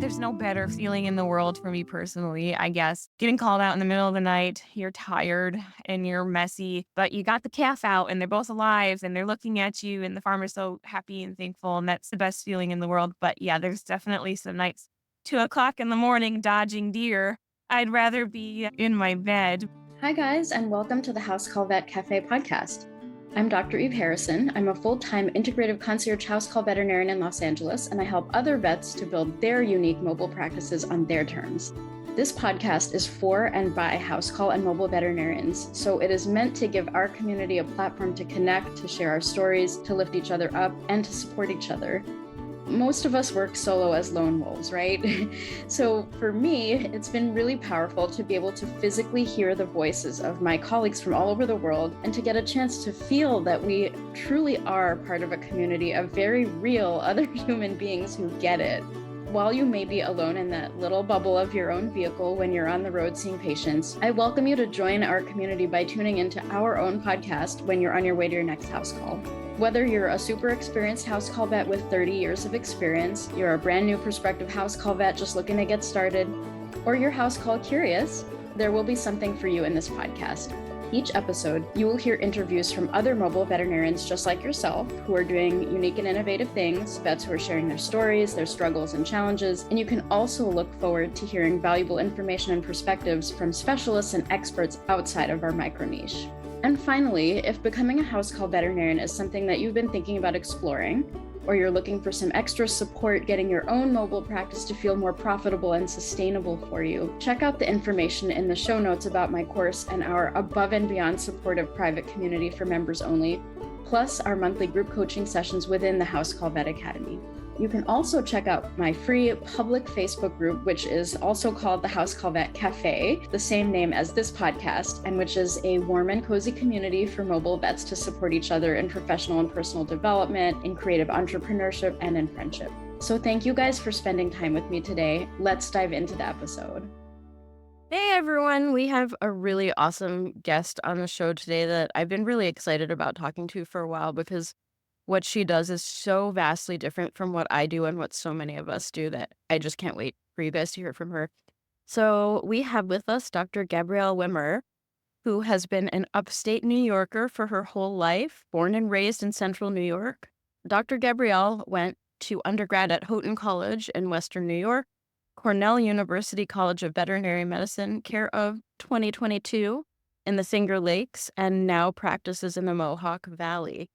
there's no better feeling in the world for me personally, I guess. Getting called out in the middle of the night, you're tired and you're messy, but you got the calf out and they're both alive and they're looking at you and the farmer's so happy and thankful. And that's the best feeling in the world. But yeah, there's definitely some nights, 2 o'clock in the morning, dodging deer. I'd rather be in my bed. Hi, guys, and welcome to the House Call Vet Cafe podcast. I'm Dr. Eve Harrison. I'm a full-time integrative concierge house call veterinarian in Los Angeles, and I help other vets to build their unique mobile practices on their terms. This podcast is for and by house call and mobile veterinarians, so it is meant to give our community a platform to connect, to share our stories, to lift each other up, and to support each other. Most of us work solo as lone wolves, right? So for me, it's been really powerful to be able to physically hear the voices of my colleagues from all over the world and to get a chance to feel that we truly are part of a community of very real other human beings who get it. While you may be alone in that little bubble of your own vehicle when you're on the road seeing patients, I welcome you to join our community by tuning into our own podcast when you're on your way to your next house call. Whether you're a super experienced house call vet with 30 years of experience, you're a brand new prospective house call vet just looking to get started, or you're house call curious, there will be something for you in this podcast. Each episode, you will hear interviews from other mobile veterinarians just like yourself who are doing unique and innovative things, vets who are sharing their stories, their struggles and challenges, and you can also look forward to hearing valuable information and perspectives from specialists and experts outside of our micro niche. And finally, if becoming a house call veterinarian is something that you've been thinking about exploring, or you're looking for some extra support getting your own mobile practice to feel more profitable and sustainable for you, check out the information in the show notes about my course and our above and beyond supportive private community for members only, plus our monthly group coaching sessions within the House Call Vet Academy. You can also check out my free public Facebook group, which is also called the House Call Vet Cafe, the same name as this podcast, and which is a warm and cozy community for mobile vets to support each other in professional and personal development, in creative entrepreneurship, and in friendship. So thank you guys for spending time with me today. Let's dive into the episode. Hey everyone, we have a really awesome guest on the show today that I've been really excited about talking to for a while because what she does is so vastly different from what I do and what so many of us do that I just can't wait for you guys to hear from her. So we have with us Dr. Gabrielle Wimmer, who has been an upstate New Yorker for her whole life, born and raised in central New York. Dr. Gabrielle went to undergrad at Houghton College in Western New York, Cornell University College of Veterinary Medicine, care of 2022 in the Finger Lakes, and now practices in the Mohawk Valley.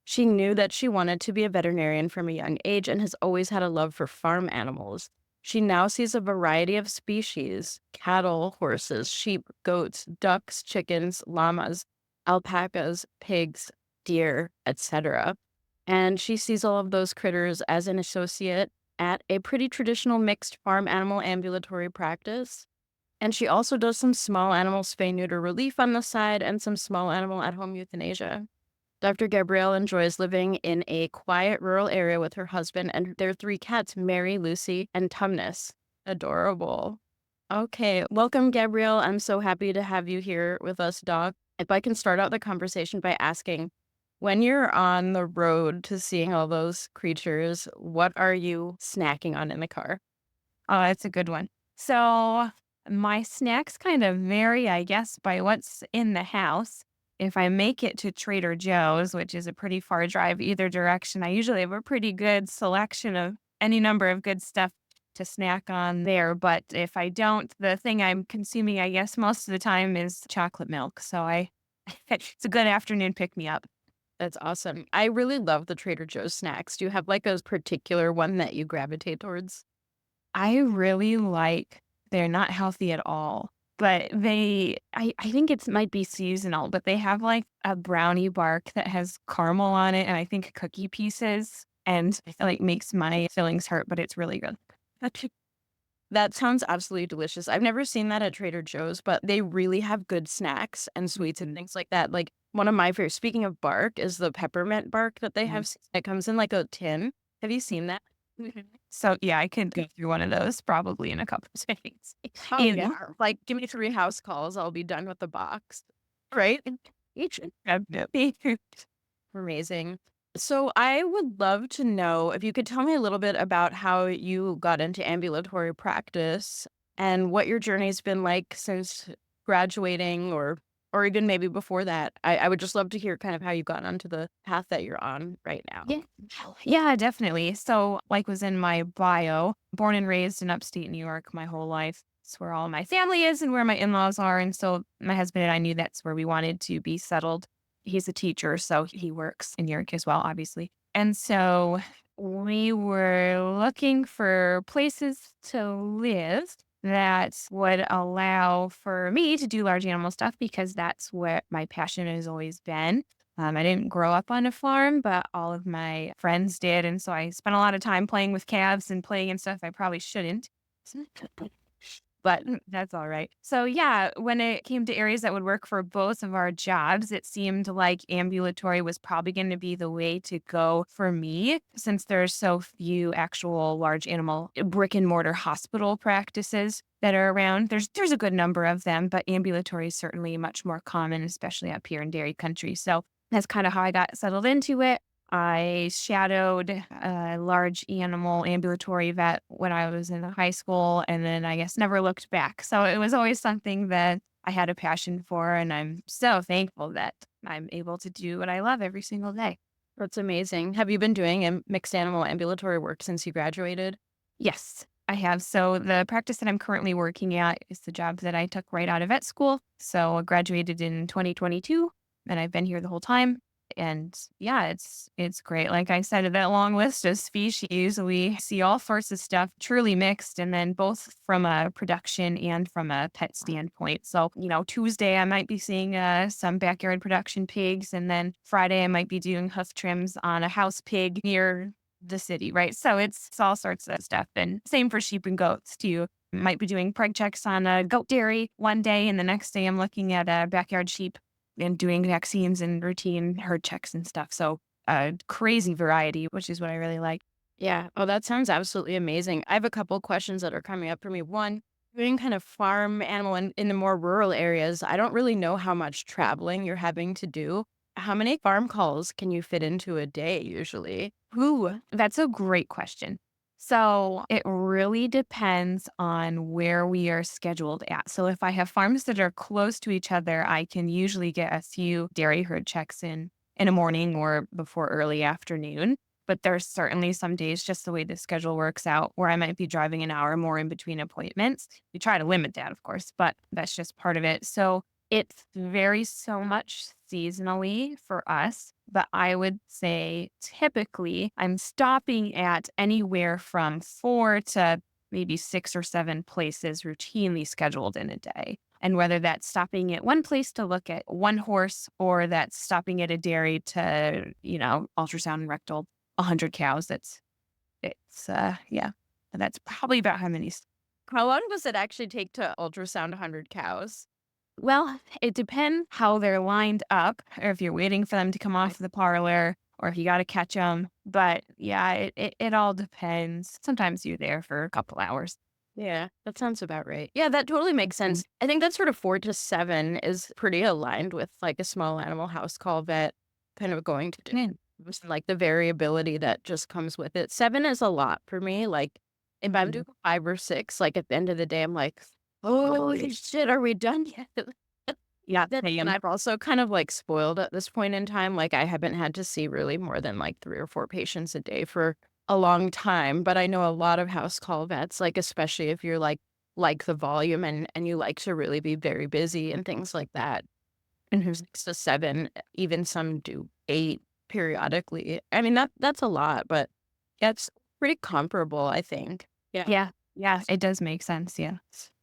She knew that she wanted to be a veterinarian from a young age and has always had a love for farm animals. She now sees a variety of species: cattle, horses, sheep, goats, ducks, chickens, llamas, alpacas, pigs, deer, etc. And she sees all of those critters as an associate at a pretty traditional mixed farm animal ambulatory practice. And she also does some small animal spay neuter relief on the side and some small animal at-home euthanasia. Dr. Gabrielle enjoys living in a quiet rural area with her husband and their 3 cats, Mary, Lucy, and Tumnus. Adorable. Okay, welcome, Gabrielle. I'm so happy to have you here with us, Doc. If I can start out the conversation by asking, when you're on the road to seeing all those creatures, what are you snacking on in the car? Oh, that's a good one. So my snacks kind of vary, I guess, by what's in the house. If I make it to Trader Joe's, which is a pretty far drive either direction, I usually have a pretty good selection of any number of good stuff to snack on there. But if I don't, the thing I'm consuming, I guess, most of the time is chocolate milk. So it's a good afternoon pick me up. That's awesome. I really love the Trader Joe's snacks. Do you have like a particular one that you gravitate towards? I really like, they're not healthy at all. But I think it might be seasonal, but they have like a brownie bark that has caramel on it and I think cookie pieces and it like makes my fillings hurt, but it's really good. That sounds absolutely delicious. I've never seen that at Trader Joe's, but they really have good snacks and sweets and things like that. Like one of my favorite, speaking of bark, is the peppermint bark that they have. It comes in like a tin. Have you seen that? So yeah, I could go through one of those probably in a couple of seconds. Oh, yeah. Like give me 3 house calls, I'll be done with the box. Right? Each amazing. So I would love to know if you could tell me a little bit about how you got into ambulatory practice and what your journey's been like since graduating or even maybe before that. I would just love to hear kind of how you got onto the path that you're on right now. Yeah. Yeah, definitely. So, like was in my bio, born and raised in upstate New York my whole life. It's where all my family is and where my in-laws are. And so my husband and I knew that's where we wanted to be settled. He's a teacher, so he works in New York as well, obviously. And so we were looking for places to live that would allow for me to do large animal stuff because that's what my passion has always been. I didn't grow up on a farm, but all of my friends did. And so I spent a lot of time playing with calves and playing and stuff I probably shouldn't. But that's all right. So, yeah, when it came to areas that would work for both of our jobs, it seemed like ambulatory was probably going to be the way to go for me since there's so few actual large animal brick and mortar hospital practices that are around. There's a good number of them, but ambulatory is certainly much more common, especially up here in dairy country. So that's kind of how I got settled into it. I shadowed a large animal ambulatory vet when I was in high school and then I guess never looked back. So it was always something that I had a passion for. And I'm so thankful that I'm able to do what I love every single day. That's amazing. Have you been doing mixed animal ambulatory work since you graduated? Yes, I have. So the practice that I'm currently working at is the job that I took right out of vet school. So I graduated in 2022 and I've been here the whole time. And yeah, it's great. Like I said, that long list of species, we see all sorts of stuff truly mixed, and then both from a production and from a pet standpoint. So, Tuesday I might be seeing some backyard production pigs, and then Friday I might be doing hoof trims on a house pig near the city, right? So it's all sorts of stuff. And same for sheep and goats too. Might be doing preg checks on a goat dairy one day, and the next day I'm looking at a backyard sheep and doing vaccines and routine herd checks and stuff. So crazy variety, which is what I really like. Yeah. Oh, that sounds absolutely amazing. I have a couple questions that are coming up for me. One, doing kind of farm animal in the more rural areas, I don't really know how much traveling you're having to do. How many farm calls can you fit into a day usually? Ooh, that's a great question. So it really depends on where we are scheduled at. So if I have farms that are close to each other, I can usually get a few dairy herd checks in a morning or before early afternoon. But there's certainly some days, just the way the schedule works out, where I might be driving an hour more in between appointments. We try to limit that, of course, but that's just part of it. So it varies so much seasonally for us, but I would say typically I'm stopping at anywhere from 4 to maybe 6 or 7 places routinely scheduled in a day. And whether that's stopping at one place to look at one horse or that's stopping at a dairy to, ultrasound and rectal 100 cows, yeah, that's probably about how many. How long does it actually take to ultrasound 100 cows? Well, it depends how they're lined up, or if you're waiting for them to come off the parlor, or if you got to catch them. But yeah, it all depends. Sometimes you're there for a couple hours. Yeah, that sounds about right. Yeah, that totally makes Mhm. sense. I think that sort of 4 to 7 is pretty aligned with, like, a small animal house call vet kind of going to do Yeah. just, like, the variability that just comes with it. 7 is a lot for me, like, if I'm Mhm. doing 5 or 6, like, at the end of the day, I'm like, "Holy shit, are we done yet?" Yeah, And same. I've also kind of, like, spoiled at this point in time, like, I haven't had to see really more than, like, 3 or 4 patients a day for a long time, but I know a lot of house call vets, like, especially if you're, like the volume and you like to really be very busy and things like that. Mhm. 6 to 7, even some do 8 periodically. I mean, that's a lot, but yeah, it's pretty comparable, I think. Yeah. Yeah, yeah, it does make sense. Yeah.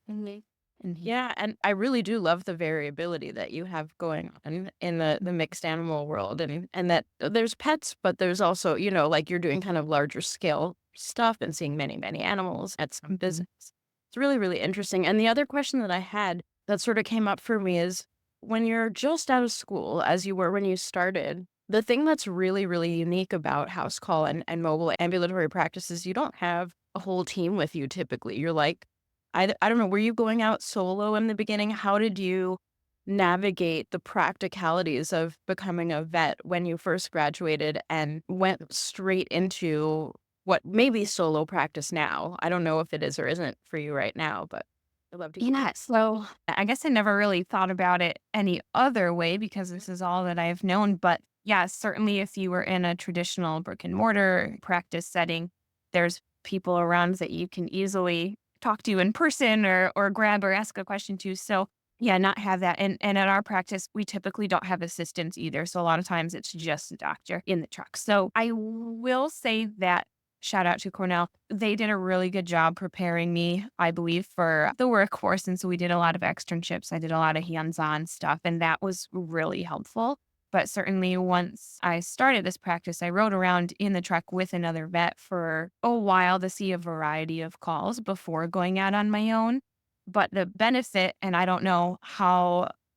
Mhm. Mhm. Yeah, and I really do love the variability that you have going on in the mixed animal world and that there's pets, but there's also, like you're doing kind of larger scale stuff and seeing many, many animals at some Mhm. business. It's really, really interesting. And the other question that I had that sort of came up for me is when you're just out of school, as you were when you started, the thing that's really, really unique about house call and mobile ambulatory practices, you don't have a whole team with you typically. You're like I don't know, were you going out solo in the beginning? How did you navigate the practicalities of becoming a vet when you first graduated and went straight into what may be solo practice now. I don't know if it is or isn't for you right now, but I'd love to hear. Yeah, so I guess I never really thought about it any other way because this is all that I've known. But yeah, certainly if you were in a traditional brick and mortar practice setting, there's people around that you can easily talk to in person or grab or ask a question to. So yeah, not have that. And at our practice, we typically don't have assistants either. So a lot of times it's just a doctor in the truck. So I will say that shout out to Cornell. They did a really good job preparing me, I believe, for the workforce. And so we did a lot of externships. I did a lot of hands-on stuff, and that was really helpful. But certainly once I started this practice, I rode around in the truck with another vet for a while to see a variety of calls before going out on my own. But the benefit, and I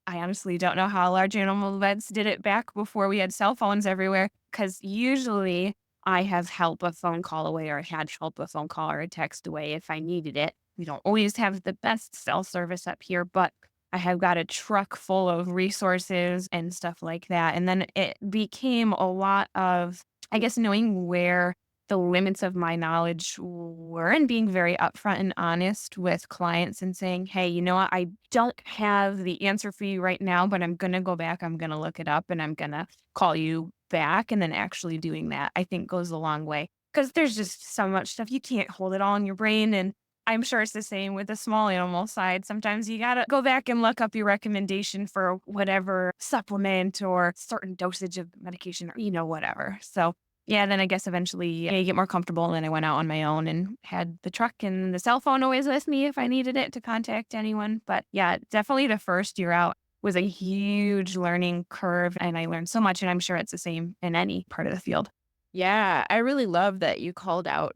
honestly don't know how large animal vets did it back before we had cell phones everywhere. Because usually I have help a phone call away or had help a phone call or a text away if I needed it. We don't always have the best cell service up here, but I have got a truck full of resources and stuff like that. And then it became a lot of, I guess, knowing where the limits of my knowledge were and being very upfront and honest with clients and saying, hey, you know what? I don't have the answer for you right now, but I'm going to go back. I'm going to look it up and I'm going to call you back. And then actually doing that, I think goes a long way because there's just so much stuff. You can't hold it all in your brain. And I'm sure it's the same with the small animal side. Sometimes you got to go back and look up your recommendation for whatever supplement or certain dosage of medication or, whatever. So yeah, then I guess eventually you get more comfortable. And then I went out on my own and had the truck and the cell phone always with me if I needed it to contact anyone. But yeah, definitely the first year out was a huge learning curve. And I learned so much. And I'm sure it's the same in any part of the field. Yeah, I really love that you called out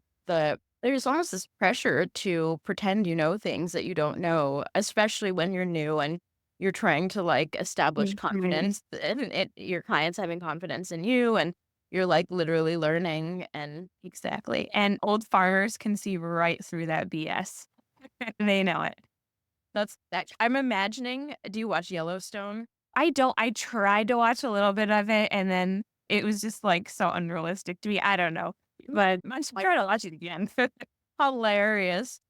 there's almost this pressure to pretend you know things that you don't know, especially when you're new and you're trying to like establish Mhm. confidence and your clients having confidence in you and you're like literally learning and Exactly. And old farmers can see right through that BS. They know it. I'm imagining, do you watch Yellowstone? I don't. I tried to watch a little bit of it and then it was just like so unrealistic to me. I don't know. But I'm Like trying to watch it again. hilarious.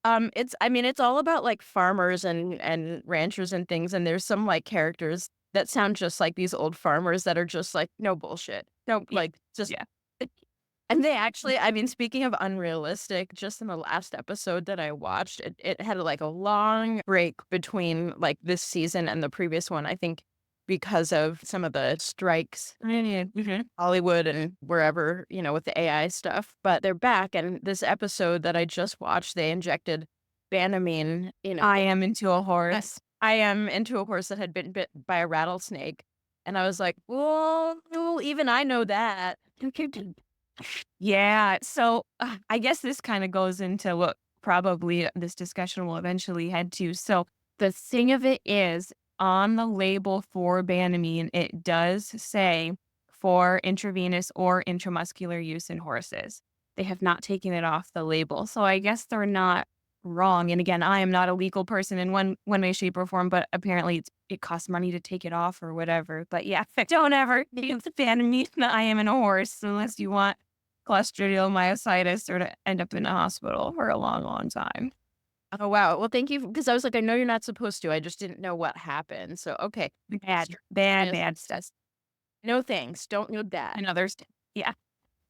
It's all about, like, farmers and ranchers and things, and there's some, like, characters that sound just like these old farmers that are just like, "No bullshit." No, Yeah. like, just Yeah. and they actually speaking of unrealistic, just in the last episode that I watched, it had, like, a long break between, like, this season and the previous one, I think because of some of the strikes Mhm. Hollywood and wherever, with the AI stuff, but they're back, and this episode that I just watched, they injected Banamine, I am into a I horse. I am into a horse that had been bit by a rattlesnake, and I was like, "Well, even I know that." Yeah. So I guess this kind of goes into what probably this discussion will eventually head to. So the thing of it is on the label for Banamine, it does say for intravenous or intramuscular use in horses. They have not taken it off the label. So I guess they're not wrong. And again, I am not a legal person in one way, shape, or form, but apparently it costs money to take it off or whatever. But yeah, don't ever use the Banamine that I am in a horse unless you want clostridial myositis or to end up in a hospital for a long, long time. Oh, wow. Well, thank you because I was like, "I know you're not supposed to, I just didn't know what happened." So, okay. Bad, Str bad, yes. bad stuff. No thanks, don't need that. And others, yeah,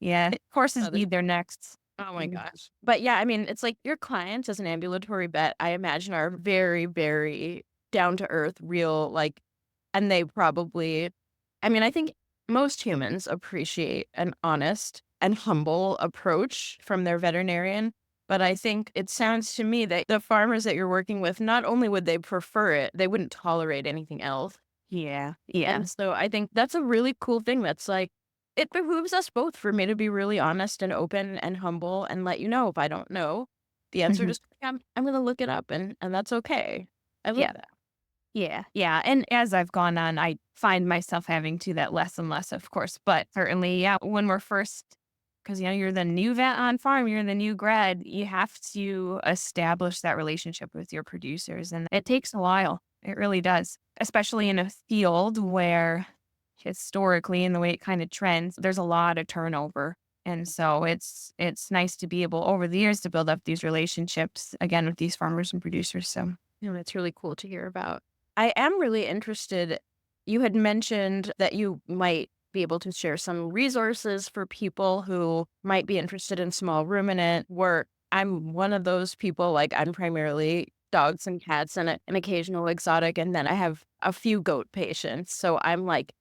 yeah. Horses Others need their necks. Oh my Mm. gosh. But yeah, it's like your clients as an ambulatory vet, I imagine are very, very down to earth, real, like, and they probably, I think most humans appreciate an honest and humble approach from their veterinarian. But I think it sounds to me that the farmers that you're working with, not only would they prefer it, they wouldn't tolerate anything else. Yeah, yeah, And so I think that's a really cool thing that's like, it behooves us both for me to be really honest and open and humble and let you know if I don't know the answer. mhm, Just I'm gonna look it up and that's okay. I love yeah, that. yeah, yeah. And as I've gone on, I find myself having to that less and less, of course. But certainly, yeah, when we're first, because you're the new vet on farm, you're the new grad, you have to establish that relationship with your producers, and it takes a while. It really does, especially in a field where historically, in the way it kind of trends, there's a lot of turnover. And so it's nice to be able over the years to build up these relationships again with these farmers and producers. So It's really cool to hear about. I am really interested. You had mentioned that you might be able to share some resources for people who might be interested in small ruminant work. I'm one of those people, like, I'm primarily dogs and cats and an occasional exotic, and then I have a few goat patients. So I'm like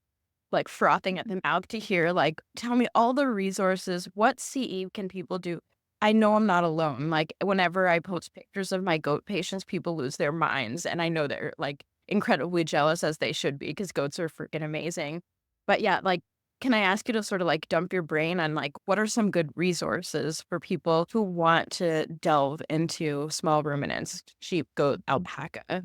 frothing at the mouth to hear, like, tell me all the resources. What CE can people do? I know I'm not alone. Like, whenever I post pictures of my goat patients, people lose their minds. And I know they're like incredibly jealous, as they should be, because goats are freaking amazing. But yeah, like, can I ask you to sort of like dump your brain on like what are some good resources for people who want to delve into small ruminants, sheep, goat, alpaca?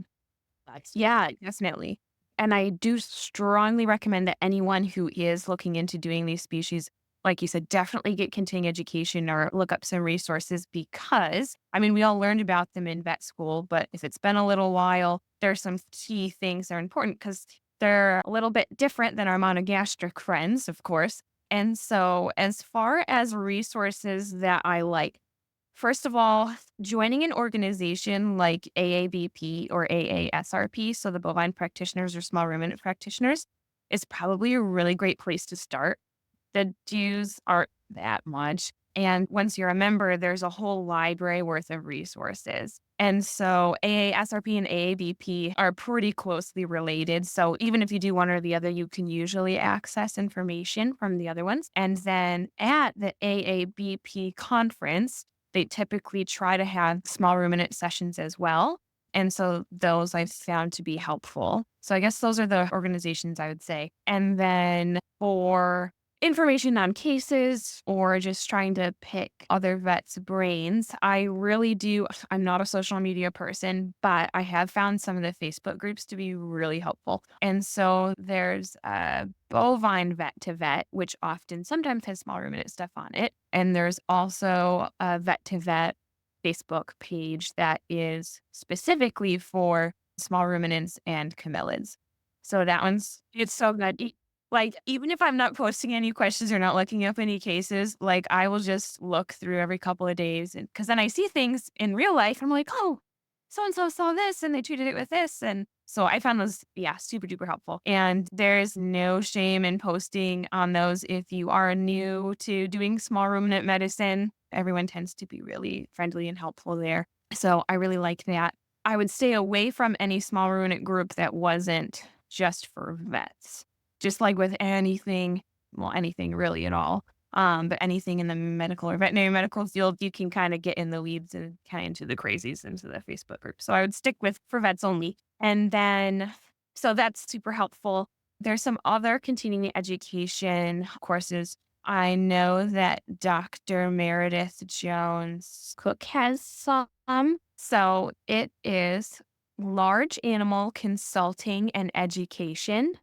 That's yeah, definitely. And I do strongly recommend that anyone who is looking into doing these species, like you said, definitely get continuing education or look up some resources because, I mean, we all learned about them in vet school, but if it's been a little while, there's some key things that are important because they're a little bit different than our monogastric friends, of course. And so, as far as resources that I like, first of all, joining an organization like AABP or AASRP, so the bovine practitioners or small ruminant practitioners, is probably a really great place to start. The dues aren't that much. And once you're a member, there's a whole library worth of resources. And so AASRP and AABP are pretty closely related. So even if you do one or the other, you can usually access information from the other ones. And then at the AABP conference, they typically try to have small ruminant sessions as well. And so those I've found to be helpful. So I guess those are the organizations I would say. And then for information on cases or just trying to pick other vets' brains, I really do. I'm not a social media person, but I have found some of the Facebook groups to be really helpful. And so there's a bovine vet to vet, which often sometimes has small ruminant stuff on it. And there's also a vet to vet Facebook page that is specifically for small ruminants and camelids. So that it's so good. Like, even if I'm not posting any questions or not looking up any cases, like, I will just look through every couple of days and because then I see things in real life, I'm like, "Oh, so and so saw this and they treated it with this," and so I found those, yeah, super duper helpful, and there's no shame in posting on those if you are new to doing small ruminant medicine. Everyone tends to be really friendly and helpful there, so I really like that. I would stay away from any small ruminant group that wasn't just for vets. Just like with anything, well, anything really at all, but anything in the medical or veterinary medical field, you can kinda get in the weeds and kinda into the crazies into the Facebook group. So I would stick with for vets only. And then so that's super helpful. There's some other continuing education courses. I know that Dr. Meredith Jones Cook has some. So it is Large Animal Consulting and Education.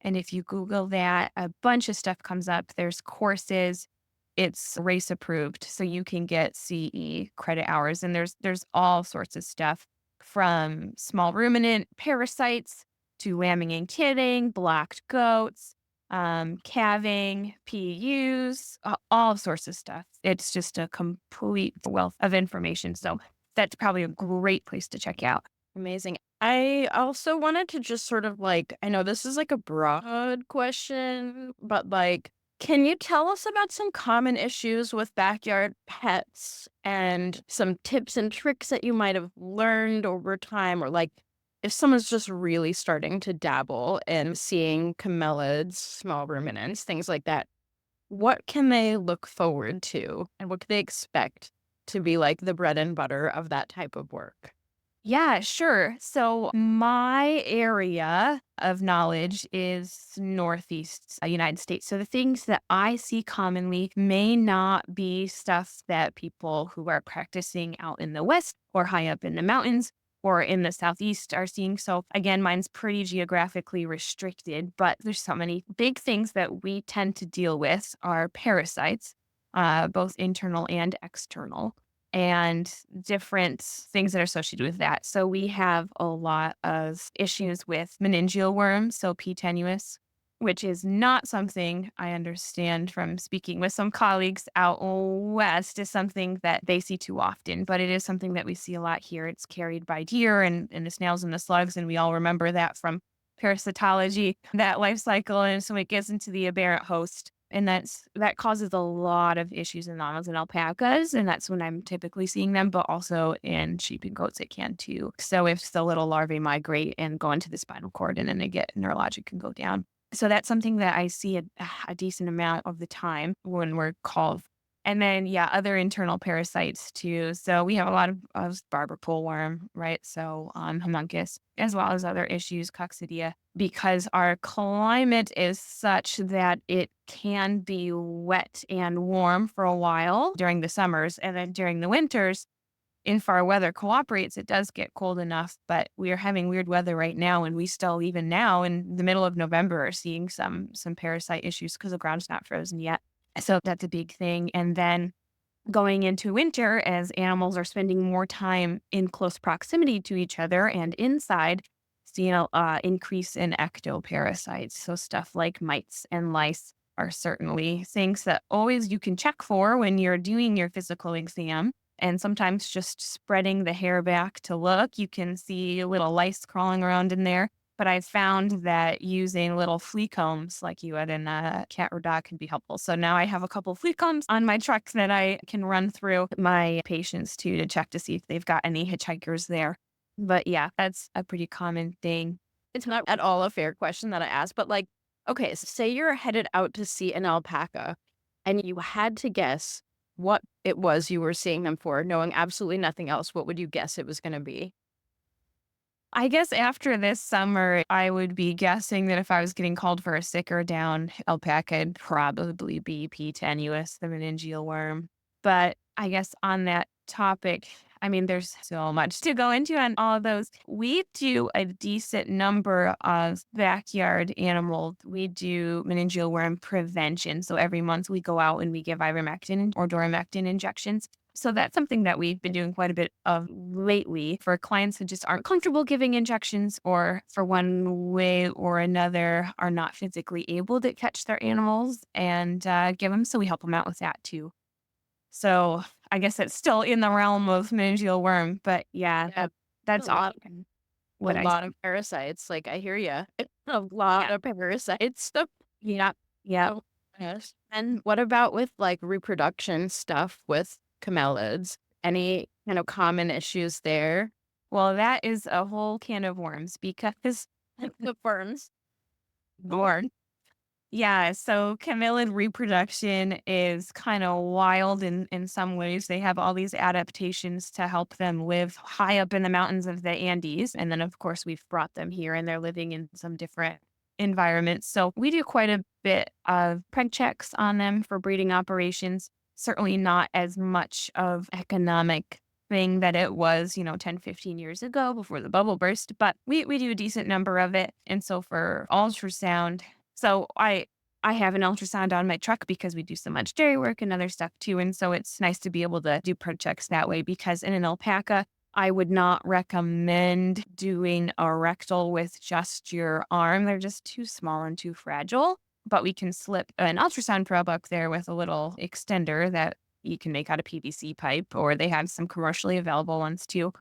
And if you Google that, a bunch of stuff comes up. There's courses. It's race approved, so you can get CE credit hours. And there's all sorts of stuff from small ruminant parasites to lambing and kidding, blocked goats, calving, PUs, all sorts of stuff. It's just a complete wealth of information. So that's probably a great place to check out. amazing. I also wanted to just sort of like, I know this is like a broad question, but like, can you tell us about some common issues with backyard pets and some tips and tricks that you might have learned over time? Or like, if someone's just really starting to dabble in seeing camelids, small ruminants, things like that, what can they look forward to and what can they expect to be like the bread and butter of that type of work? Yeah, sure. So my area of knowledge is Northeast United States. So the things that I see commonly may not be stuff that people who are practicing out in the West or high up in the mountains or in the Southeast are seeing. So again, mine's pretty geographically restricted, but there's so many big things that we tend to deal with are parasites, both internal and external. and different things that are associated with that. So we have a lot of issues with meningeal worms, so P. tenuis, which is not something I understand from speaking with some colleagues out west is something that they see too often, but it is something that we see a lot here. It's carried by deer and the snails and the slugs, and we all remember that from parasitology, that life cycle. And so it gets into the aberrant host. And that causes a lot of issues in llamas and alpacas. And that's when I'm typically seeing them, but also in sheep and goats it can too. So if the little larvae migrate and go into the spinal cord and then they get neurologic and go down. So that's something that I see a decent amount of the time when we're called. And then, yeah, other internal parasites too. So we have a lot of barber pole worm, right? So homunculus, as well as other issues, coccidia, because our climate is such that it can be wet and warm for a while during the summers. And then during the winters, if our weather cooperates, it does get cold enough, but we are having weird weather right now, and we still, even now in the middle of November, are seeing some parasite issues because the ground's not frozen yet. So that's a big thing. And then going into winter, as animals are spending more time in close proximity to each other and inside, seeing a increase in ectoparasites. So stuff like mites and lice are certainly things that always you can check for when you're doing your physical exam. And sometimes just spreading the hair back to look, you can see little lice crawling around in there. But I found that using little flea combs like you would in a cat or dog can be helpful. So now I have a couple flea combs on my truck that I can run through my patients to check to see if they've got any hitchhikers there. But yeah, that's a pretty common thing. It's not at all a fair question that I asked, but like, okay, so say you're headed out to see an alpaca and you had to guess what it was you were seeing them for, knowing absolutely nothing else. What would you guess it was going to be? I guess after this summer, I would be guessing that if I was getting called for a sick or down alpaca, it'd probably be P. tenuis, the meningeal worm. But I guess on that topic, I mean, there's so much to go into on all of those. We do a decent number of backyard animals. We do meningeal worm prevention. So every month we go out and we give ivermectin or doramectin injections. So that's something that we've been doing quite a bit of lately for clients who just aren't comfortable giving injections or for one way or another are not physically able to catch their animals and give them. So we help them out with that too. So I guess it's still in the realm of meningeal worm, but yeah, Yeah, that's a lot, often a what I lot see. of parasites. Like I hear you. A lot Yeah, of parasites. yeah, yeah. Oh, yes. And what about with like reproduction stuff with camelids? Any kind of common issues there? Well, that is a whole can of worms because The ferns. born. Yeah, so camelid reproduction is kind of wild in some ways. They have all these adaptations to help them live high up in the mountains of the Andes. And then, of course, we've brought them here and they're living in some different environments. So we do quite a bit of preg checks on them for breeding operations. Certainly not as much of economic thing that it was, 10, 15 years ago before the bubble burst, but we do a decent number of it. And so for ultrasound, so I have an ultrasound on my truck because we do so much dairy work and other stuff too. And so it's nice to be able to do projects that way because in an alpaca, I would not recommend doing a rectal with just your arm. They're just too small and too fragile. But we can slip an ultrasound probe up there with a little extender that you can make out of PVC pipe, or they have some commercially available ones too. You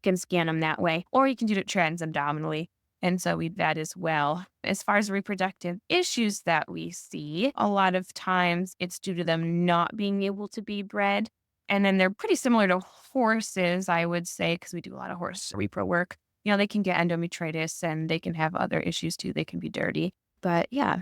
can scan them that way, or you can do it transabdominally. And so we that as well. As far as reproductive issues that we see, a lot of times it's due to them not being able to be bred. And then they're pretty similar to horses, I would say, because we do a lot of horse repro work. They can get endometritis and they can have other issues too. They can be dirty. But yeah,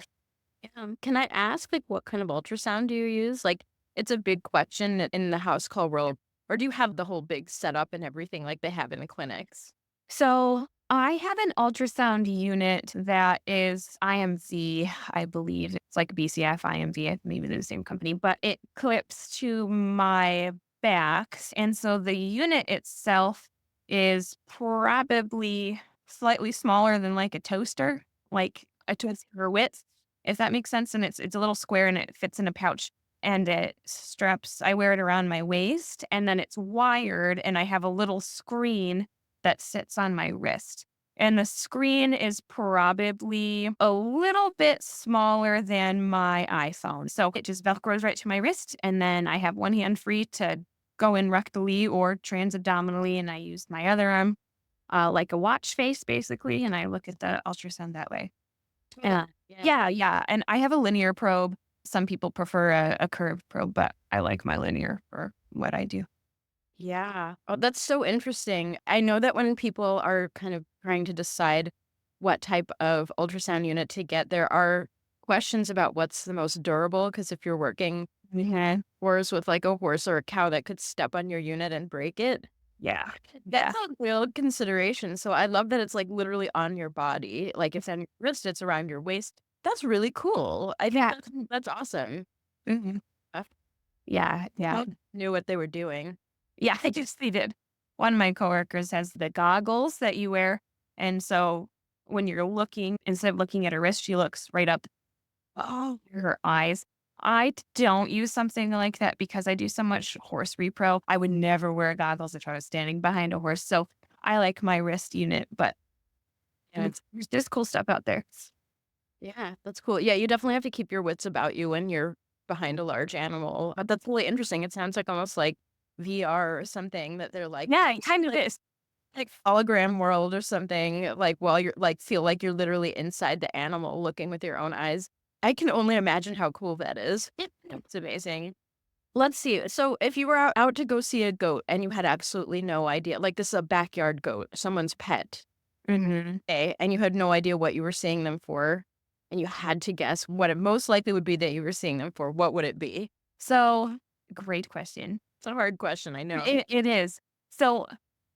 Can I ask, like, what kind of ultrasound do you use? Like, it's a big question in the house call world. Or do you have the whole big setup and everything like they have in the clinics? so I have an ultrasound unit that is IMV, I believe. It's like BCF, IMV, maybe they're the same company, but it clips to my back. And so the unit itself is probably slightly smaller than like a toaster, like a toaster width, if that makes sense. And it's a little square and it fits in a pouch. and it straps I wear it around my waist, and then it's wired, and I have a little screen that sits on my wrist. And the screen is probably a little bit smaller than my iPhone. So it just velcros right to my wrist, and then I have one hand free to go in rectally or transabdominally, and I use my other arm like a watch face, basically, and I look at the ultrasound that way. Totally. Yeah. Yeah, yeah, and I have a linear probe. Some people prefer a curved probe, but I like my linear for what I do. Yeah. Oh, that's so interesting. I know that when people are kind of trying to decide what type of ultrasound unit to get, there are questions about what's the most durable. Because if you're working Mhm. whereas with like a horse or a cow that could step on your unit and break it, Yeah, yeah. that's a real consideration. So I love that it's like literally on your body. Like it's on your wrist, it's around your waist. That's really cool. I think Yeah. that's awesome. Mhm. I Yeah, yeah. knew what they were doing. Yeah, they did. One of my coworkers has the goggles that you wear, and so when you're looking, instead of looking at her wrist, she looks right up her eyes. Don't use something like that because I do so much horse repro. I would never wear goggles if I was standing behind a horse, so I like my wrist unit, but Yeah. there's cool stuff out there. Yeah, that's cool. Yeah, you definitely have to keep your wits about you when you're behind a large animal. But that's really interesting. It sounds like almost like VR or something that they're Yeah, it kind of like is. like hologram world or something. Like while you're like feel like you're literally inside the animal looking with your own eyes. I can only imagine how cool that is. It's amazing. Let's see. So if you were out to go see a goat and you had absolutely no idea, like this is a backyard goat, someone's pet, Mhm. okay, and you had no idea what you were seeing them for, and you had to guess what it most likely would be that you were seeing them for, what would it be? So, great question. It's a hard question, I know. It is. So,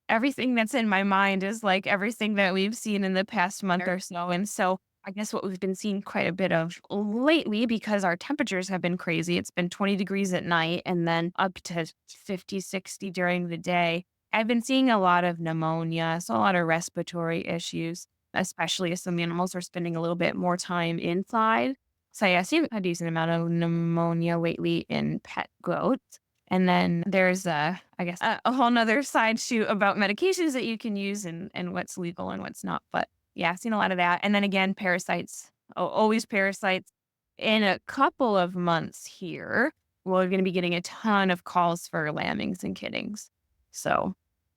everything that's in my mind is, like, everything that we've seen in the past month Sure. or so, and so, I guess what we've been seeing quite a bit of lately because our temperatures have been crazy, it's been 20 degrees at night and then up to 50, 60 during the day. I've been seeing a lot of pneumonia, so a lot of respiratory issues, especially as some animals are spending a little bit more time inside. So, yeah, I've seen a decent amount of pneumonia lately in pet goats. And then there's I guess a whole nother side shoot about medications that you can use and what's legal and what's not. But yeah, I've seen a lot of that. And then again, parasites, always parasites. In a couple of months here, we're going to be getting a ton of calls for lambings and kittings. So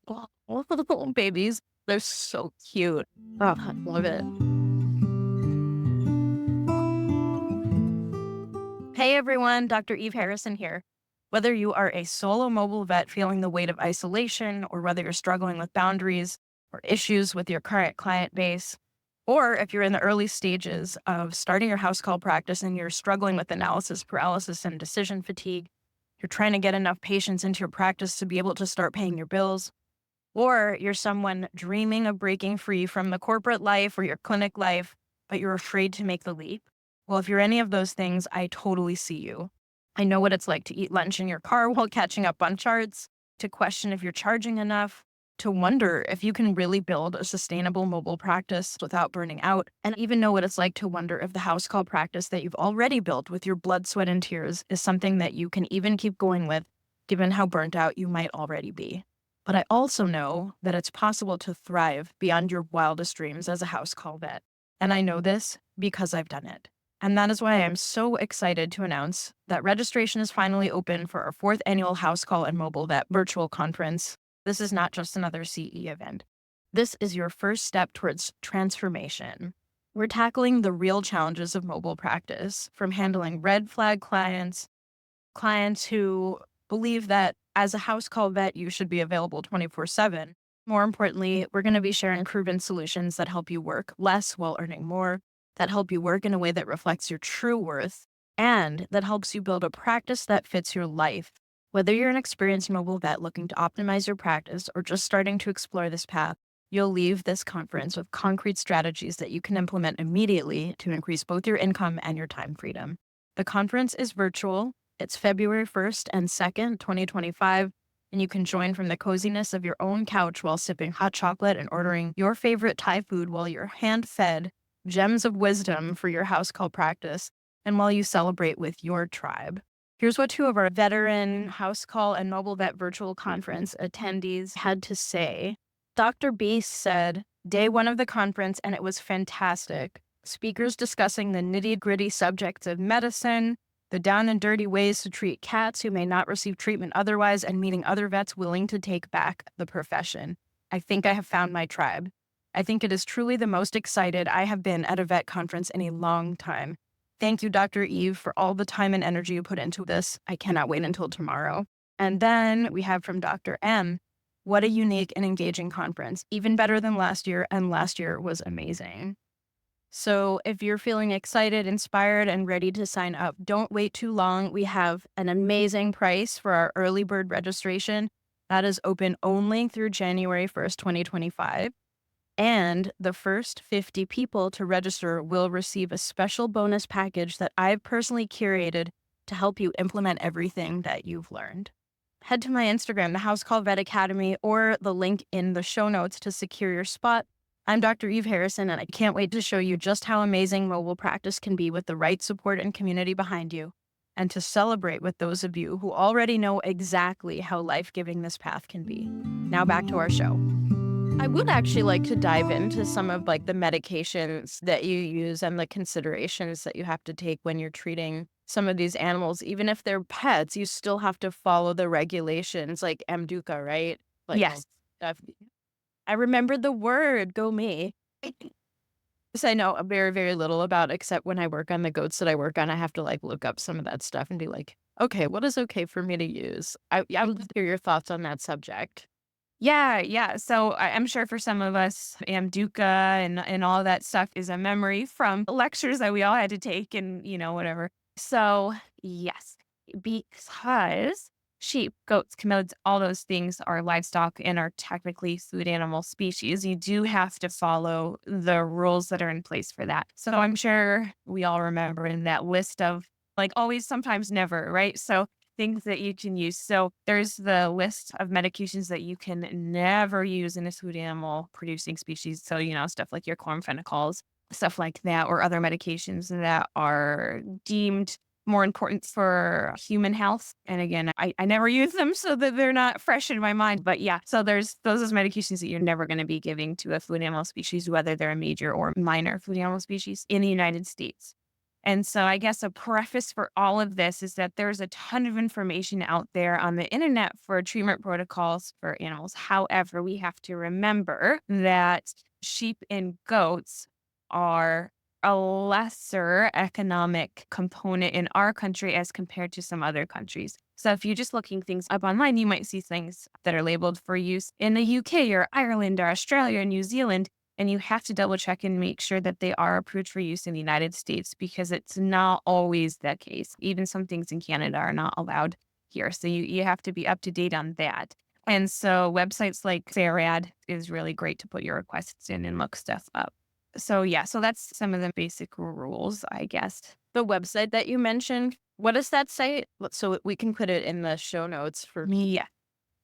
Oh, all the little babies, they're so cute. Oh, I love it. Hey everyone, Dr. Eve Harrison here. Whether you are a solo mobile vet feeling the weight of isolation, or whether you're struggling with boundaries or issues with your current client base, or if you're in the early stages of starting your house call practice and you're struggling with analysis paralysis and decision fatigue, you're trying to get enough patients into your practice to be able to start paying your bills, or you're someone dreaming of breaking free from the corporate life or your clinic life, but you're afraid to make the leap. Well, if you're any of those things, I totally see you. I know what it's like to eat lunch in your car while catching up on charts, to question if you're charging enough, to wonder if you can really build a sustainable mobile practice without burning out, and even know what it's like to wonder if the house call practice that you've already built with your blood, sweat, and tears is something that you can even keep going with, given how burnt out you might already be. But I also know that it's possible to thrive beyond your wildest dreams as a house call vet. And I know this because I've done it. And that is why I'm so excited to announce that registration is finally open for our fourth annual House Call and Mobile Vet virtual conference. This is not just another CE event. This is your first step towards transformation. We're tackling the real challenges of mobile practice, from handling red flag clients who believe that as a house call vet, you should be available 24/7. More importantly, we're going to be sharing proven solutions that help you work less while earning more, that help you work in a way that reflects your true worth, and that helps you build a practice that fits your life. Whether you're an experienced mobile vet looking to optimize your practice or just starting to explore this path, you'll leave this conference with concrete strategies that you can implement immediately to increase both your income and your time freedom. The conference is virtual. It's February 1st and 2nd, 2025, and you can join from the coziness of your own couch while sipping hot chocolate and ordering your favorite Thai food while you're hand-fed gems of wisdom for your house call practice and while you celebrate with your tribe. Here's what two of our veteran house call and mobile vet virtual conference attendees had to say. Dr. B said, day one of the conference, and it was fantastic. Speakers discussing the nitty-gritty subjects of medicine, the down and dirty ways to treat cats who may not receive treatment otherwise, and meeting other vets willing to take back the profession. I think I have found my tribe. I think it is truly the most excited I have been at a vet conference in a long time. Thank you, Dr. Eve, for all the time and energy you put into this. I cannot wait until tomorrow. And then we have from Dr. M. What a unique and engaging conference, even better than last year, and last year was amazing. So if you're feeling excited, inspired, and ready to sign up, don't wait too long. We have an amazing price for our early bird registration. That is open only through January 1st, 2025. And the first 50 people to register will receive a special bonus package that I've personally curated to help you implement everything that you've learned. Head to my Instagram, the House Call Vet Academy, or the link in the show notes to secure your spot. I'm Dr. Eve Harrison, and I can't wait to show you just how amazing mobile practice can be with the right support and community behind you, and to celebrate with those of you who already know exactly how life-giving this path can be. Now back to our show. I would actually like to dive into some of like the medications that you use and the considerations that you have to take when you're treating some of these animals. Even if they're pets, you still have to follow the regulations like Amduca, right? Like, Yes. I remembered the word, go me. This I know very, very little about, except when I work on the goats that I work on, I have to like look up some of that stuff and be like, okay, what is okay for me to use? I would hear your thoughts on that subject. Yeah. So I'm sure for some of us, Amduca and all that stuff is a memory from lectures that we all had to take and, whatever. So yes, because sheep, goats, commodities, all those things are livestock and are technically food animal species, you do have to follow the rules that are in place for that. So I'm sure we all remember in that list of like always, sometimes never, right? So things that you can use. So there's the list of medications that you can never use in a food animal producing species. So, stuff like your chlorphenicals, stuff like that, or other medications that are deemed more important for human health. And again, I never use them so that they're not fresh in my mind. But yeah, so there's those medications that you're never going to be giving to a food animal species, whether they're a major or minor food animal species in the United States. And so I guess a preface for all of this is that there's a ton of information out there on the internet for treatment protocols for animals. However, we have to remember that sheep and goats are a lesser economic component in our country as compared to some other countries. So if you're just looking things up online, you might see things that are labeled for use in the UK or Ireland or Australia or New Zealand. And you have to double check and make sure that they are approved for use in the United States because it's not always the case. Even some things in Canada are not allowed here. So you have to be up to date on that. And so websites like Farad is really great to put your requests in and look stuff up. So yeah, so that's some of the basic rules, I guess. The website that you mentioned, what is that site? So we can put it in the show notes for me. Yeah.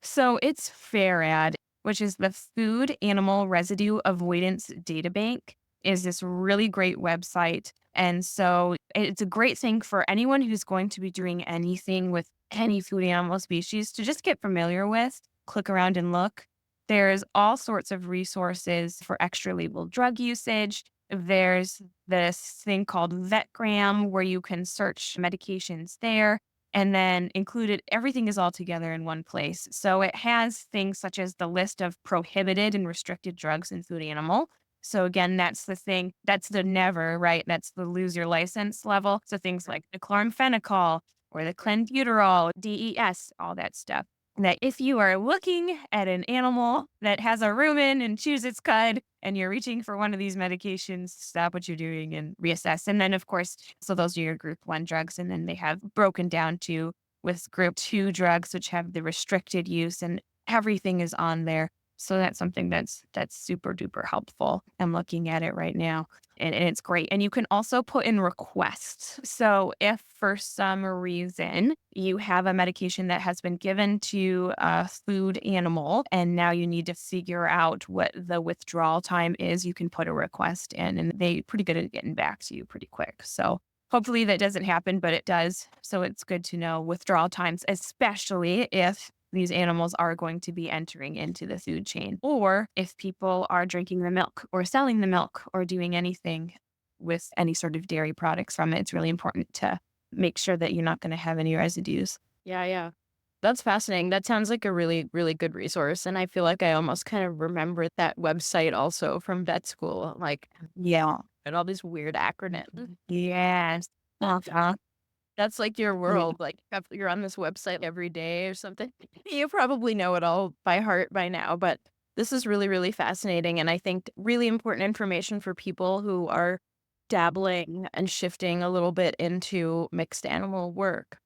So it's Farad, which is the Food Animal Residue Avoidance Databank, is this really great website. And so it's a great thing for anyone who's going to be doing anything with any food animal species to just get familiar with, click around and look. There's all sorts of resources for extra labeled drug usage. There's this thing called VetGram where you can search medications there. And then included, everything is all together in one place. So it has things such as the list of prohibited and restricted drugs in food animal. So again, that's the thing, that's the never, right? That's the lose your license level. So things like the chloramphenicol or the clenbuterol, DES, all that stuff. That if you are looking at an animal that has a rumen and chews its cud and you're reaching for one of these medications, stop what you're doing and reassess. And then, of course, so those are your group 1 drugs. And then they have broken down to with group 2 drugs, which have the restricted use, and everything is on there. So that's something that's super duper helpful. I'm looking at it right now and it's great. And you can also put in requests. So if for some reason you have a medication that has been given to a food animal and now you need to figure out what the withdrawal time is, you can put a request in and they're pretty good at getting back to you pretty quick. So Hopefully that doesn't happen, but it does. So it's good to know withdrawal times, especially if these animals are going to be entering into the food chain or if people are drinking the milk or selling the milk or doing anything with any sort of dairy products from it. It's really important to make sure that you're not going to have any residues. Yeah, yeah. That's fascinating. That sounds like a really, really good resource. And I feel like I almost kind of remember that website also from vet school, like, Yeah. and all these weird acronyms. Yes. Uh-huh. That's like your Yeah. world. Like if you're on this website every day or something. You probably know it all by heart by now, but this is really, really fascinating. And I think really important information for people who are dabbling and shifting a little bit into mixed animal work.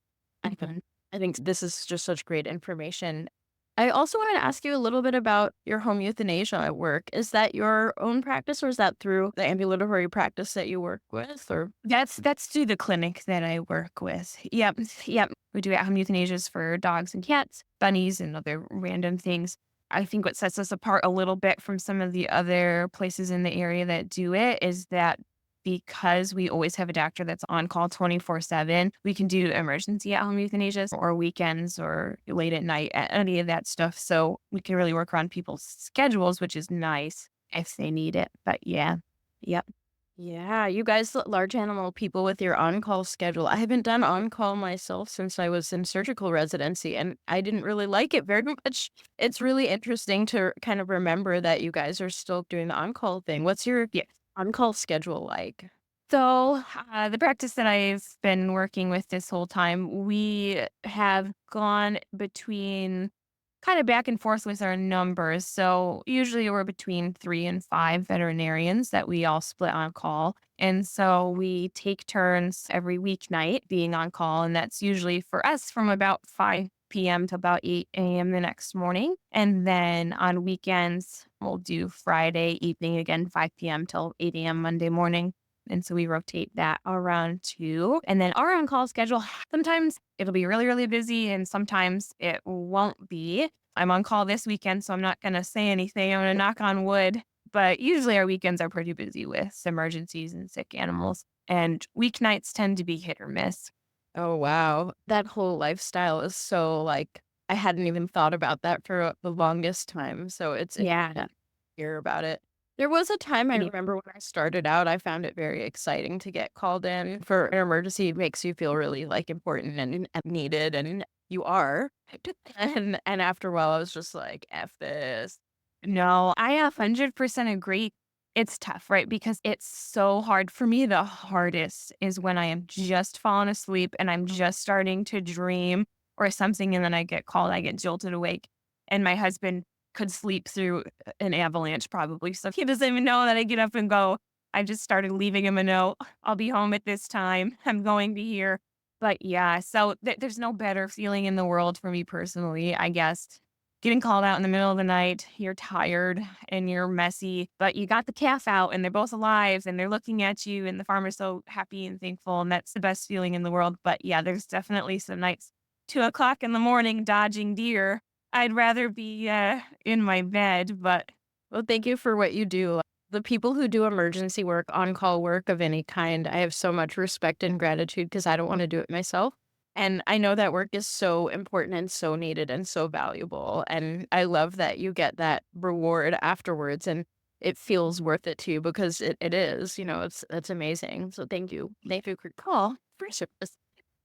I Mhm. I think this is just such great information. I also wanted to ask you a little bit about your home euthanasia work. Is that your own practice or is that through the ambulatory practice that you work with or That's through the clinic that I work with. Yep. Yep. We do at-home euthanasias for dogs and cats, bunnies, and other random things. I think what sets us apart a little bit from some of the other places in the area that do it is that because we always have a doctor that's on call 24/7, we can do emergency at-home euthanasias or weekends or late at night, any of that stuff. So we can really work around people's schedules, which is nice if they need it. But yeah. Yep. yeah, you guys large animal people with your on-call schedule. I haven't done on-call myself since I was in surgical residency, and I didn't really like it very much. It's really interesting to kind of remember that you guys are still doing the on-call thing. What's your Yeah. on-call schedule like? So, the practice that I've been working with this whole time, we have gone between kind of back and forth with our numbers. So, usually we're between 3 and 5 veterinarians that we all split on call. And so we take turns every weeknight being on call. And that's usually for us from about 5 p.m. to about 8 a.m. the next morning. And then on weekends, we'll do Friday evening again, 5 p.m. till 8 a.m. Monday morning. And so we rotate that around too. And then our on call schedule, sometimes it'll be really, really busy and sometimes it won't be. I'm on call this weekend, so I'm not going to say anything. I'm going to knock on wood. But usually our weekends are pretty busy with emergencies and sick animals. And weeknights tend to be hit or miss. Oh, wow. That whole lifestyle is so, like I hadn't even thought about that for the longest time, so it's Yeah. exciting to hear about it. There was a time I Yeah. remember when I started out, I found it very exciting to get called in for an emergency. It makes you feel really, like, important and needed, and you are. And after a while, I was just like, "F this." No, I 100% agree. It's tough, right? Because it's so hard. For me, the hardest is when I am just falling asleep and I'm just starting to dream or something, and then I get called, I get jolted awake, and my husband could sleep through an avalanche probably. So he doesn't even know that I get up and go. I just started leaving him a note. I'll be home at this time. I'm going to here. But yeah, so there's no better feeling in the world for me personally, I guess, getting called out in the middle of the night, you're tired and you're messy, but you got the calf out and they're both alive and they're looking at you and the farmer's so happy and thankful. And that's the best feeling in the world. But yeah, there's definitely some nights, 2 o'clock in the morning, dodging deer. I'd rather be in my bed, but Well, thank you for what you do. The people who do emergency work, on-call work of any kind, I have so much respect and gratitude because I don't wanna do it myself, and I know that work is so important and so needed and so valuable, and I love that you get that reward afterwards, and it feels worth it to you because it is, it's amazing, so thank you. Thank you for your call. For sure.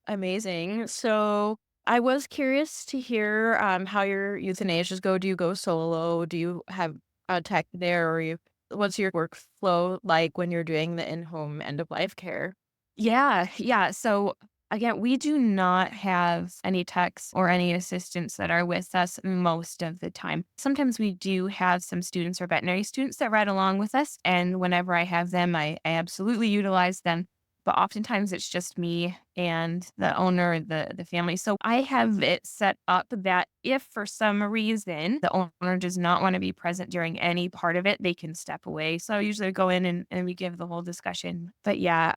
Amazing. So I was curious to hear how your euthanasias go. Do you go solo? Do you have a tech there, or what's your workflow like when you're doing the in-home end of life care? yeah, yeah. So again, we do not have any techs or any assistants that are with us most of the time. Sometimes we do have some students or veterinary students that ride along with us. And whenever I have them, I absolutely utilize them. But oftentimes it's just me and the owner, the family. So I have it set up that if for some reason the owner does not want to be present during any part of it, they can step away. So I usually go in and we give the whole discussion. But yeah,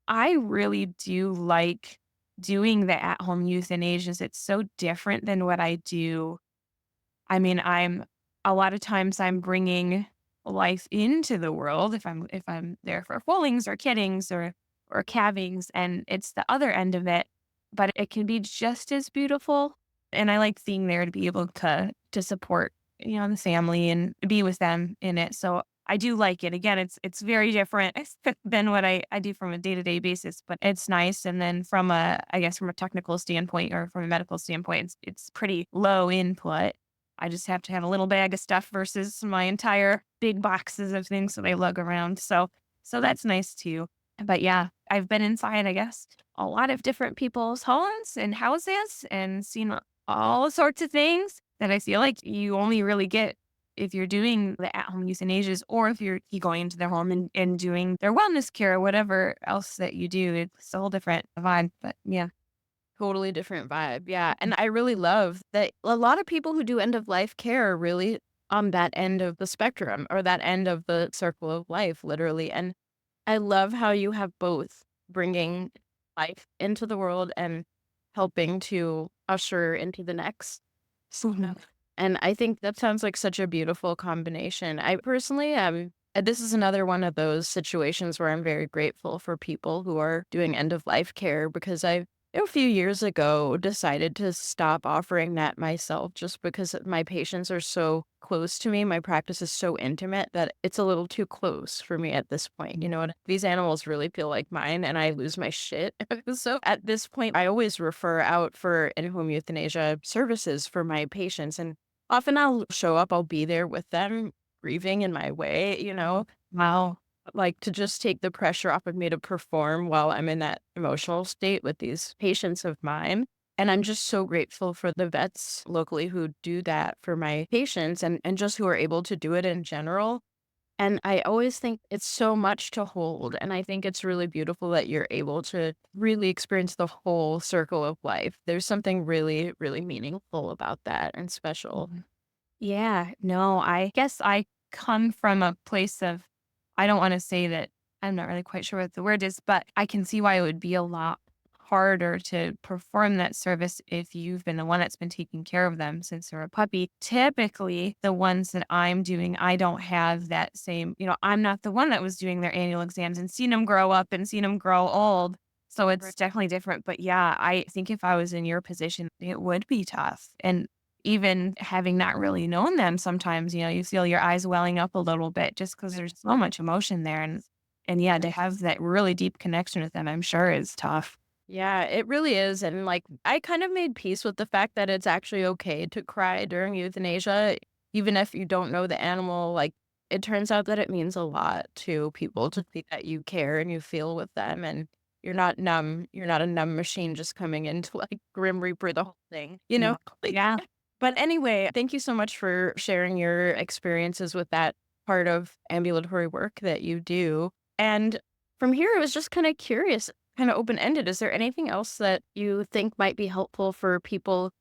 I really do like doing the at-home euthanasias. It's so different than what I do. I mean, I'm a lot of times I'm bringing life into the world if I'm there for foalings or kittings or or calvings, and it's the other end of it, but it can be just as beautiful. And I like being there to be able to support, the family and be with them in it. So I do like it. Again, it's very different than what I do from a day-to-day basis, but it's nice. And then from I guess from a technical standpoint or from a medical standpoint, it's pretty low input. I just have to have a little bag of stuff versus my entire big boxes of things that I lug around. So that's nice too. But yeah, I've been inside, I guess, a lot of different people's homes and houses and seen all sorts of things that I feel like you only really get if you're doing the at-home euthanasias or if you going into their home and doing their wellness care or whatever else that you do. It's a whole different vibe. But yeah. Totally different vibe. Yeah. And I really love that a lot of people who do end of life care are really on that end of the spectrum or that end of the circle of life, literally. And I love how you have both bringing life into the world and helping to usher into the next. Mhm. And I think that sounds like such a beautiful combination. I personally am. This is another one of those situations where I'm very grateful for people who are doing end of life care because a few years ago decided to stop offering that myself just because my patients are so close to me. My practice is so intimate that it's a little too close for me at this point. You know what? These animals really feel like mine and I lose my shit. So at this point, I always refer out for in-home euthanasia services for my patients. And often I'll show up, I'll be there with them, grieving in my way, Wow. like to just take the pressure off of me to perform while I'm in that emotional state with these patients of mine. And I'm just so grateful for the vets locally who do that for my patients and just who are able to do it in general. And I always think it's so much to hold. And I think it's really beautiful that you're able to really experience the whole circle of life. There's something really, really meaningful about that and special. Mhm. Yeah, no, I guess I come from a place of, I don't want to say that I'm not really quite sure what the word is, but I can see why it would be a lot harder to perform that service if you've been the one that's been taking care of them since they're a puppy. Typically, the ones that I'm doing, I don't have that same, I'm not the one that was doing their annual exams and seen them grow up and seen them grow old. So it's definitely different. But yeah, I think if I was in your position, it would be tough. And even having not really known them sometimes, you feel your eyes welling up a little bit just because there's so much emotion there. And yeah, to have that really deep connection with them, I'm sure is tough. Yeah, it really is. And like, I kind of made peace with the fact that it's actually okay to cry during euthanasia, even if you don't know the animal. Like, it turns out that it means a lot to people to see that you care and you feel with them and you're not numb. You're not a numb machine just coming in to like Grim Reaper the whole thing, you Yeah. know? Like, Yeah. but anyway, thank you so much for sharing your experiences with that part of ambulatory work that you do. And from here, I was just kind of curious, kind of open ended. Is there anything else that you think might be helpful for people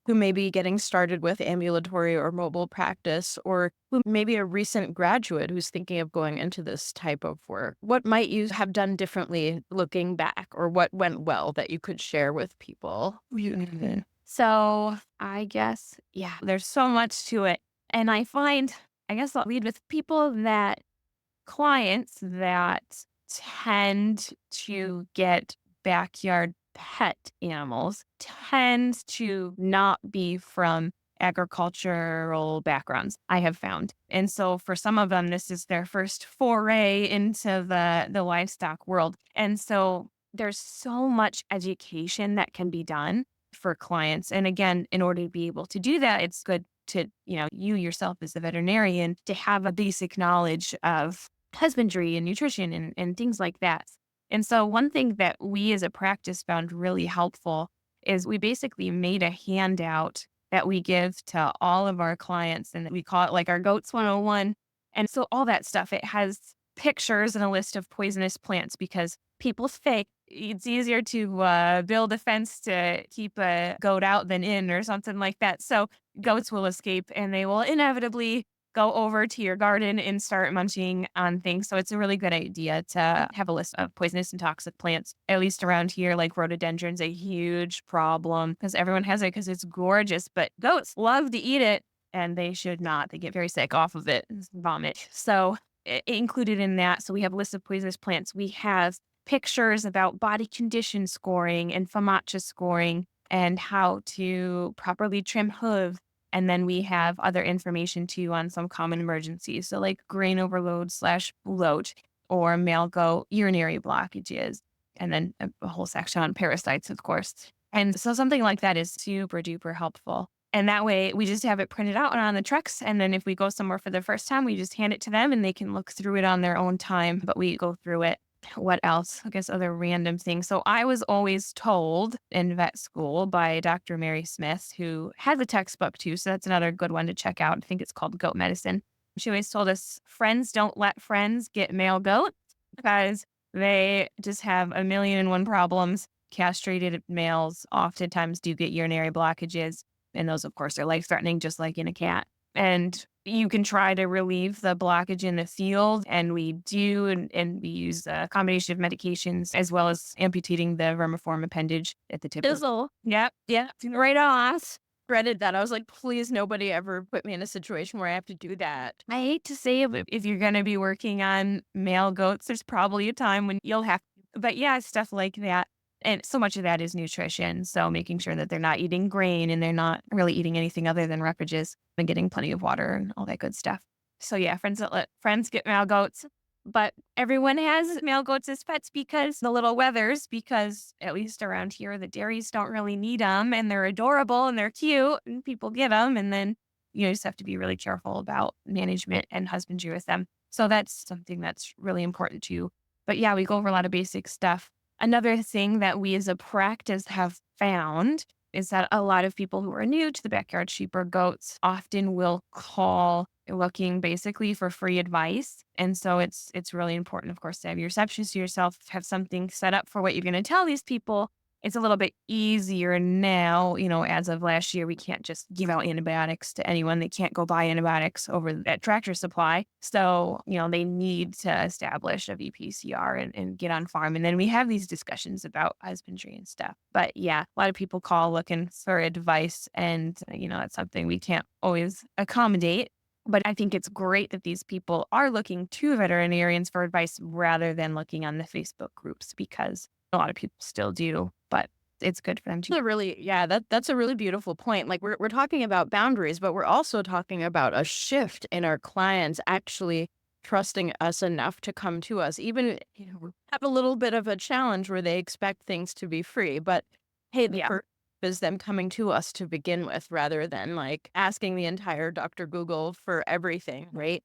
who may be getting started with ambulatory or mobile practice, or who may be a recent graduate who's thinking of going into this type of work? What might you have done differently looking back, or what went well that you could share with people? Mhm. So I guess, yeah, there's so much to it. And I find, I guess I'll lead with clients that tend to get backyard pet animals tend to not be from agricultural backgrounds, I have found. And so for some of them, this is their first foray into the livestock world. And so there's so much education that can be done for clients. And again, in order to be able to do that, it's good to, you yourself as a veterinarian to have a basic knowledge of husbandry and nutrition and things like that. And so one thing that we as a practice found really helpful is we basically made a handout that we give to all of our clients and we call it like our goats 101. And so all that stuff, it has pictures and a list of poisonous plants because people say it's easier to build a fence to keep a goat out than in or something like that. So goats will escape and they will inevitably go over to your garden and start munching on things. So it's a really good idea to have a list of poisonous and toxic plants. At least around here, like rhododendron's a huge problem because everyone has it because it's gorgeous, but goats love to eat it and they should not. They get very sick off of it, vomit. So included in that. So we have a list of poisonous plants. We have pictures about body condition scoring and FAMACHA scoring and how to properly trim hooves. And then we have other information too on some common emergencies. So like grain overload slash bloat or male goat urinary blockages. And then a whole section on parasites, of course. And so something like that is super duper helpful. And that way we just have it printed out and on the trucks. And then if we go somewhere for the first time, we just hand it to them and they can look through it on their own time. But we go through it. What else? I guess other random things. So I was always told in vet school by Dr. Mary Smith, who had the textbook too. So that's another good one to check out. I think it's called Goat Medicine. She always told us friends don't let friends get male goat because they just have a million and one problems. Castrated males oftentimes do get urinary blockages. And those, of course, are life threatening, just like in a cat. And you can try to relieve the blockage in the field. And we do, and we use a combination of medications as well as amputating the vermiform appendage at the tip. Fizzle. Yep. Right on. Dreaded that. I was like, please, nobody ever put me in a situation where I have to do that. I hate to say it, but if you're going to be working on male goats, there's probably a time when you'll have to. But yeah, stuff like that. And so much of that is nutrition. So making sure that they're not eating grain and they're not really eating anything other than refuges and getting plenty of water and all that good stuff. So yeah, friends that let friends get male goats. But everyone has male goats as pets because the little wethers, because at least around here, the dairies don't really need them and they're adorable and they're cute and people get them. And then you just have to be really careful about management and husbandry with them. So that's something that's really important too. But yeah, we go over a lot of basic stuff. Another thing that we as a practice have found is that a lot of people who are new to the backyard sheep or goats often will call looking basically for free advice. And so it's really important, of course, to have your receptionist to yourself, have something set up for what you're going to tell these people. It's a little bit easier now, as of last year, we can't just give out antibiotics to anyone. They can't go buy antibiotics over at Tractor Supply. So, they need to establish a VPCR and get on farm. And then we have these discussions about husbandry and stuff. But yeah, a lot of people call looking for advice. And, that's something we can't always accommodate. But I think it's great that these people are looking to veterinarians for advice rather than looking on the Facebook groups because a lot of people still do, but it's good for them too. That's a really beautiful point. Like we're talking about boundaries, but we're also talking about a shift in our clients actually trusting us enough to come to us. Even we have a little bit of a challenge where they expect things to be free, but hey, the first is them coming to us to begin with rather than like asking the entire Dr. Google for everything, right?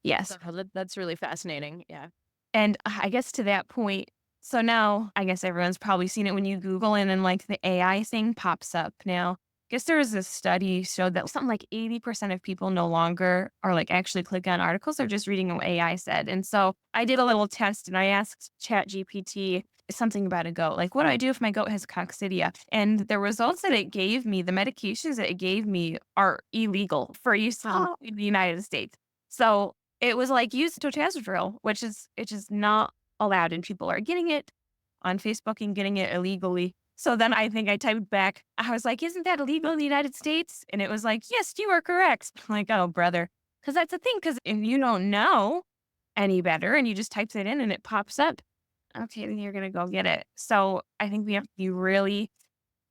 Yes. So that's really fascinating. Yeah. And I guess to that point, so now I guess everyone's probably seen it when you Google and then like the AI thing pops up. Now, I guess there was a study showed that something like 80% of people no longer are like actually click on articles. They're just reading what AI said. And so I did a little test and I asked ChatGPT something about a goat. Like, what do I do if my goat has coccidia? And the results that it gave me, the medications that it gave me are illegal for use in the United States. So it was like use totazotril, which is not allowed, and people are getting it on Facebook and getting it illegally. So then I think I typed back, I was like, isn't that illegal in the United States? And it was like, yes, you are correct. I'm like, oh, brother. Because that's the thing, because if you don't know any better and you just type it in and it pops up, okay, then you're going to go get it. So I think we have to be really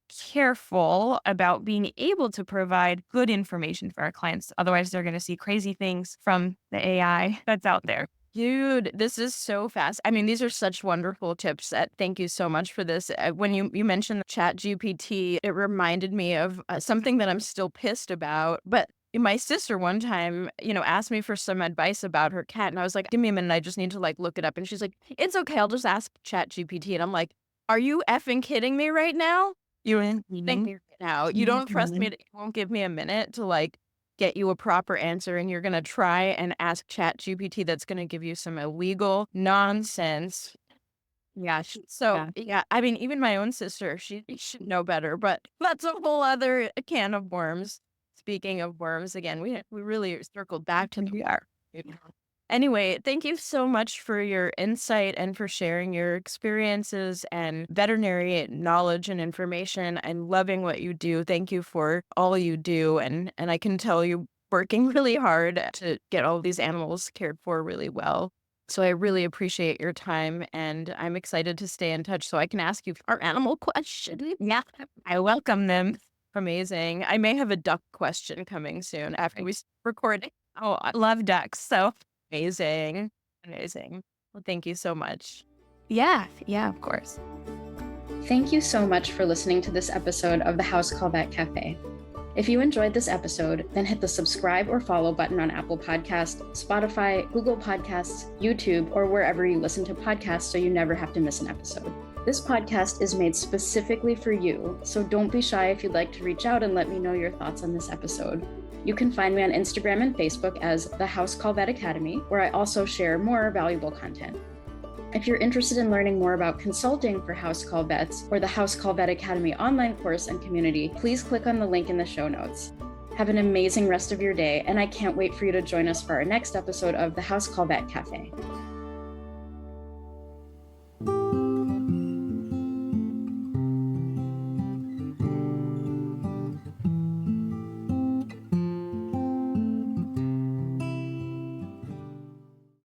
careful about being able to provide good information for our clients. Otherwise, they're going to see crazy things from the AI that's out there. Dude, this is so fast. I mean, these are such wonderful tips. Thank you so much for this. When you mentioned Chat GPT, it reminded me of something that I'm still pissed about. But my sister one time, asked me for some advice about her cat. And I was like, give me a minute. I just need to look it up. And she's like, it's okay. I'll just ask Chat GPT. And I'm like, are you effing kidding me right now? You don't trust me. You won't give me a minute to get you a proper answer, and you're going to try and ask ChatGPT that's going to give you some illegal nonsense. Yeah. I mean, even my own sister, she should know better, but that's a whole other can of worms. Speaking of worms, again, we really circled back to the are. Anyway, thank you so much for your insight and for sharing your experiences and veterinary knowledge and information. I'm loving what you do. Thank you for all you do. And I can tell you working really hard to get all these animals cared for really well. So I really appreciate your time, and I'm excited to stay in touch so I can ask you our animal question. Yeah, I welcome them. Amazing. I may have a duck question coming soon after we record. Oh, I love ducks. So, Amazing. Amazing. Well, thank you so much. yeah, yeah, of course. Thank you so much for listening to this episode of the House Call Vet Cafe. If you enjoyed this episode, then hit the subscribe or follow button on Apple Podcasts, Spotify, Google Podcasts, YouTube, or wherever you listen to podcasts so you never have to miss an episode. This podcast is made specifically for you, so don't be shy if you'd like to reach out and let me know your thoughts on this episode. You can find me on Instagram and Facebook as the House Call Vet Academy, where I also share more valuable content. If you're interested in learning more about consulting for House Call Vets or the House Call Vet Academy online course and community, please click on the link in the show notes. Have an amazing rest of your day, and I can't wait for you to join us for our next episode of the House Call Vet Cafe.